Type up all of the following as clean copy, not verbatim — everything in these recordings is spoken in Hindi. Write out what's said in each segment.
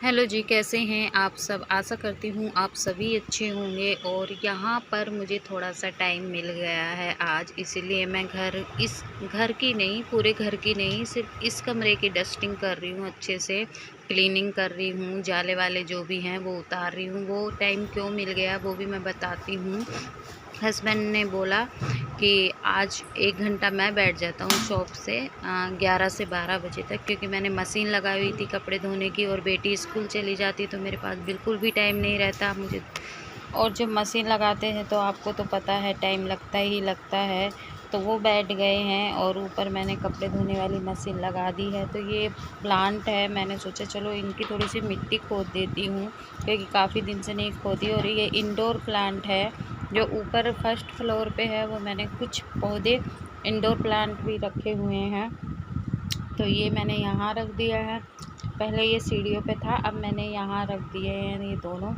हेलो जी, कैसे हैं आप सब? आशा करती हूँ आप सभी अच्छे होंगे। और यहाँ पर मुझे थोड़ा-सा टाइम मिल गया है आज, इसीलिए मैं इस घर की नहीं, पूरे घर की नहीं, सिर्फ़ इस कमरे की डस्टिंग कर रही हूँ, अच्छे से क्लीनिंग कर रही हूँ, जाले वाले जो भी हैं वो उतार रही हूँ। वो टाइम क्यों मिल गया वो भी मैं बताती हूँ। हस्बैंड ने बोला कि आज 1 घंटा मैं बैठ जाता हूँ शॉप से 11 से 12 बजे तक, क्योंकि मैंने मशीन लगाई हुई थी कपड़े धोने की और बेटी स्कूल चली जाती, तो मेरे पास बिल्कुल भी टाइम नहीं रहता मुझे। और जब मशीन लगाते हैं तो आपको तो पता है टाइम लगता ही लगता है। तो वो बैठ गए हैं और ऊपर मैंने कपड़े धोने वाली मशीन लगा दी है। तो ये प्लांट है, मैंने सोचा चलो इनकी थोड़ी सी मिट्टी खोद देती हूँ, क्योंकि काफ़ी दिन से नहीं खोदी। और ये इंडोर प्लांट है जो ऊपर फर्स्ट फ्लोर पे है, वो मैंने कुछ पौधे इंडोर प्लांट भी रखे हुए हैं। तो ये मैंने यहाँ रख दिया है, पहले ये सीढ़ियों पे था, अब मैंने यहाँ रख दिए हैं ये दोनों।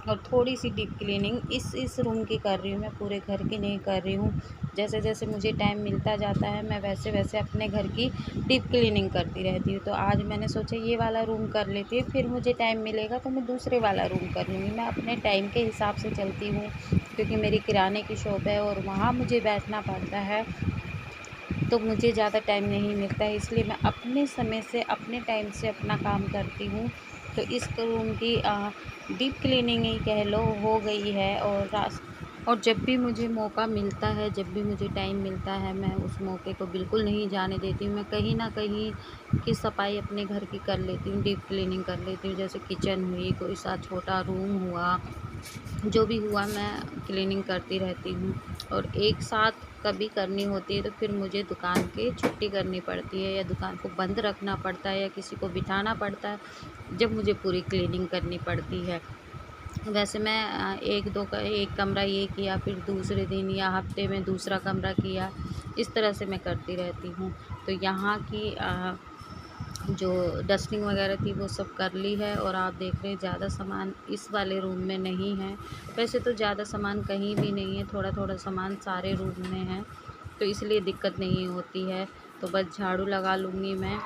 और थोड़ी सी डीप क्लीनिंग इस रूम की कर रही हूँ, मैं पूरे घर की नहीं कर रही हूँ। जैसे जैसे मुझे टाइम मिलता जाता है मैं वैसे वैसे अपने घर की डीप क्लीनिंग करती रहती हूँ। तो आज मैंने सोचा ये वाला रूम कर लेती हूँ, फिर मुझे टाइम मिलेगा तो मैं दूसरे वाला रूम कर लूँगी। मैं अपने टाइम के हिसाब से चलती हूँ, क्योंकि मेरी किराने की शॉप है और वहाँ मुझे बैठना पड़ता है, तो मुझे ज़्यादा टाइम नहीं मिलता है, इसलिए मैं अपने समय से अपने टाइम से अपना काम करती हूँ। तो इस रूम की डीप क्लीनिंग ही कह लो हो गई है। और जब भी मुझे मौका मिलता है, जब भी मुझे टाइम मिलता है, मैं उस मौके को बिल्कुल नहीं जाने देती हूँ। मैं कहीं न कहीं की सफाई अपने घर की कर लेती हूँ, डीप क्लीनिंग कर लेती हूँ। जैसे किचन हुई, कोई सा छोटा रूम हुआ, जो भी हुआ मैं क्लीनिंग करती रहती हूँ। और एक साथ कभी करनी होती है तो फिर मुझे दुकान की छुट्टी करनी पड़ती है, या दुकान को बंद रखना पड़ता है, या किसी को बिठाना पड़ता है, जब मुझे पूरी क्लीनिंग करनी पड़ती है। वैसे मैं एक कमरा ये किया, फिर दूसरे दिन या हफ्ते में दूसरा कमरा किया, इस तरह से मैं करती रहती हूँ। तो यहाँ की जो डस्टिंग वगैरह थी वो सब कर ली है। और आप देख रहे हैं ज़्यादा सामान इस वाले रूम में नहीं है। वैसे तो ज़्यादा सामान कहीं भी नहीं है, थोड़ा थोड़ा सामान सारे रूम में है, तो इसलिए दिक्कत नहीं होती है। तो बस झाड़ू लगा लूँगी मैं।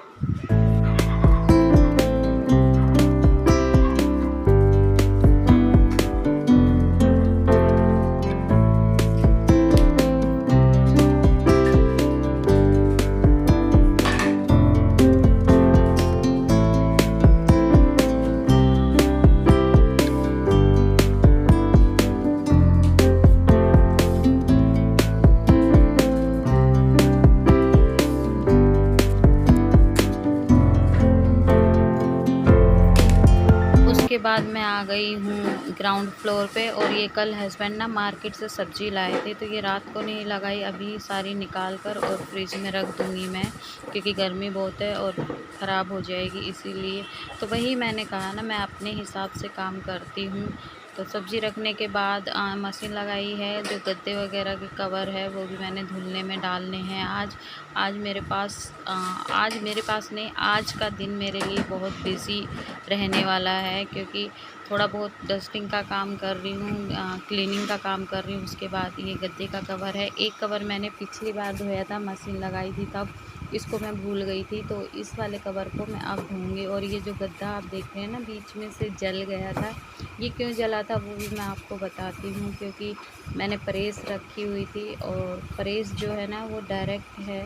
उसके बाद मैं आ गई हूँ ग्राउंड फ्लोर पे। और ये कल हस्बैंड ना मार्केट से सब्ज़ी लाए थे, तो ये रात को नहीं लगाई, अभी सारी निकाल कर और फ्रिज में रख दूँगी मैं, क्योंकि गर्मी बहुत है और ख़राब हो जाएगी इसीलिए। तो वही मैंने कहा ना, मैं अपने हिसाब से काम करती हूँ। तो सब्ज़ी रखने के बाद मशीन लगाई है, जो गद्दे वगैरह के कवर है वो भी मैंने धुलने में डालने हैं आज। आज मेरे पास आज मेरे पास नहीं, आज का दिन मेरे लिए बहुत बिज़ी रहने वाला है, क्योंकि थोड़ा बहुत डस्टिंग का काम कर रही हूँ, क्लीनिंग का काम कर रही हूँ। उसके बाद ये गद्दे का कवर है, एक कवर मैंने पिछली बार धोया था, मशीन लगाई थी तब, इसको मैं भूल गई थी, तो इस वाले कवर को मैं अब धोऊँगी। और ये जो गद्दा आप देख रहे हैं ना बीच में से जल गया था, ये क्यों जला था वो भी मैं आपको बताती हूँ। क्योंकि मैंने प्रेस रखी हुई थी, और प्रेस जो है ना वो डायरेक्ट है,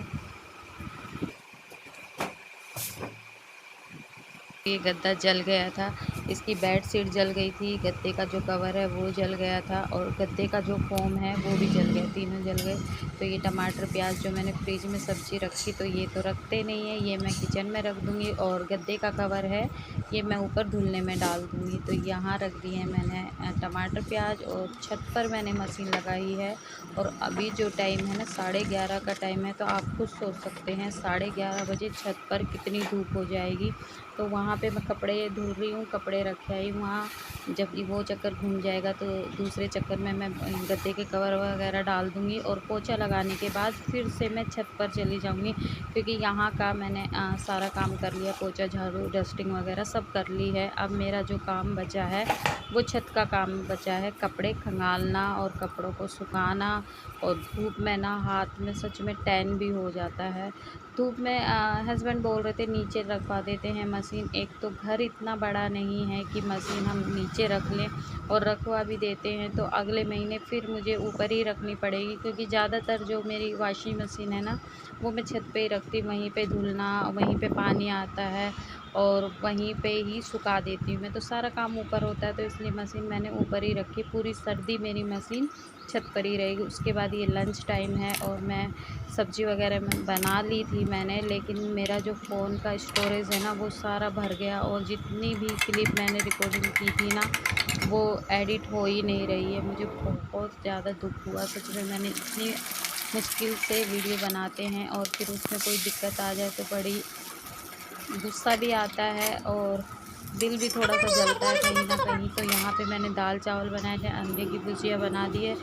ये गद्दा जल गया था, इसकी बेड शीट जल गई थी, गद्दे का जो कवर है वो जल गया था, और गद्दे का जो फोम है वो भी जल गया, तीनों जल गए। तो ये टमाटर प्याज जो मैंने फ्रिज में सब्ज़ी रखी, तो ये तो रखते नहीं है, ये मैं किचन में रख दूँगी। और गद्दे का कवर है, ये मैं ऊपर धुलने में डाल दूँगी। तो यहाँ रख दिए मैंने टमाटर प्याज, और छत पर मैंने मशीन लगाई है। और अभी जो टाइम है ना 11:30 का टाइम है, तो आप खुद सोच सकते हैं 11:30 बजे छत पर कितनी धूप हो जाएगी। तो वहाँ पे मैं कपड़े धुल रही हूँ, कपड़े रखे आई वहाँ। जब ये वो चक्कर घूम जाएगा तो दूसरे चक्कर में मैं गद्दे के कवर वगैरह डाल दूँगी, और पोछा लगाने के बाद फिर से मैं छत पर चली जाऊँगी, क्योंकि यहाँ का मैंने सारा काम कर लिया, पोछा झाड़ू डस्टिंग वगैरह सब कर ली है। अब मेरा जो काम बचा है वो छत का काम बचा है, कपड़े खंगालना और कपड़ों को सुखाना। और धूप में ना हाथ में सच में टैन भी हो जाता है, धूप में हस्बैंड बोल रहे थे नीचे रखवा देते हैं मशीन। एक तो घर इतना बड़ा नहीं है कि मशीन हम नीचे रख लें, और रखवा भी देते हैं तो अगले महीने फिर मुझे ऊपर ही रखनी पड़ेगी, क्योंकि ज़्यादातर जो मेरी वॉशिंग मशीन है ना, वो मैं छत पे ही रखती हूँ। वहीं पे धुलना, वहीं पे पानी आता है और वहीं पे ही सुखा देती हूँ मैं। तो सारा काम ऊपर होता है, तो इसलिए मशीन मैंने ऊपर ही रखी। पूरी सर्दी मेरी मशीन छत पर ही रहेगी। उसके बाद ये लंच टाइम है और मैं सब्ज़ी वगैरह मैं बना ली थी मैंने, लेकिन मेरा जो फ़ोन का स्टोरेज है ना, वो सारा भर गया और जितनी भी क्लिप मैंने रिकॉर्डिंग की थी ना, वो एडिट हो ही नहीं रही है। मुझे बहुत ज़्यादा दुःख हुआ सच में। मैंने इतनी मुश्किल से वीडियो बनाते हैं और फिर उसमें कोई दिक्कत आ जाए तो बड़ी गुस्सा भी आता है और दिल भी थोड़ा-सा जलता है कहीं न कहीं। तो यहाँ पे मैंने दाल चावल बनाए थे, अंडे की भुजिया बना दी है।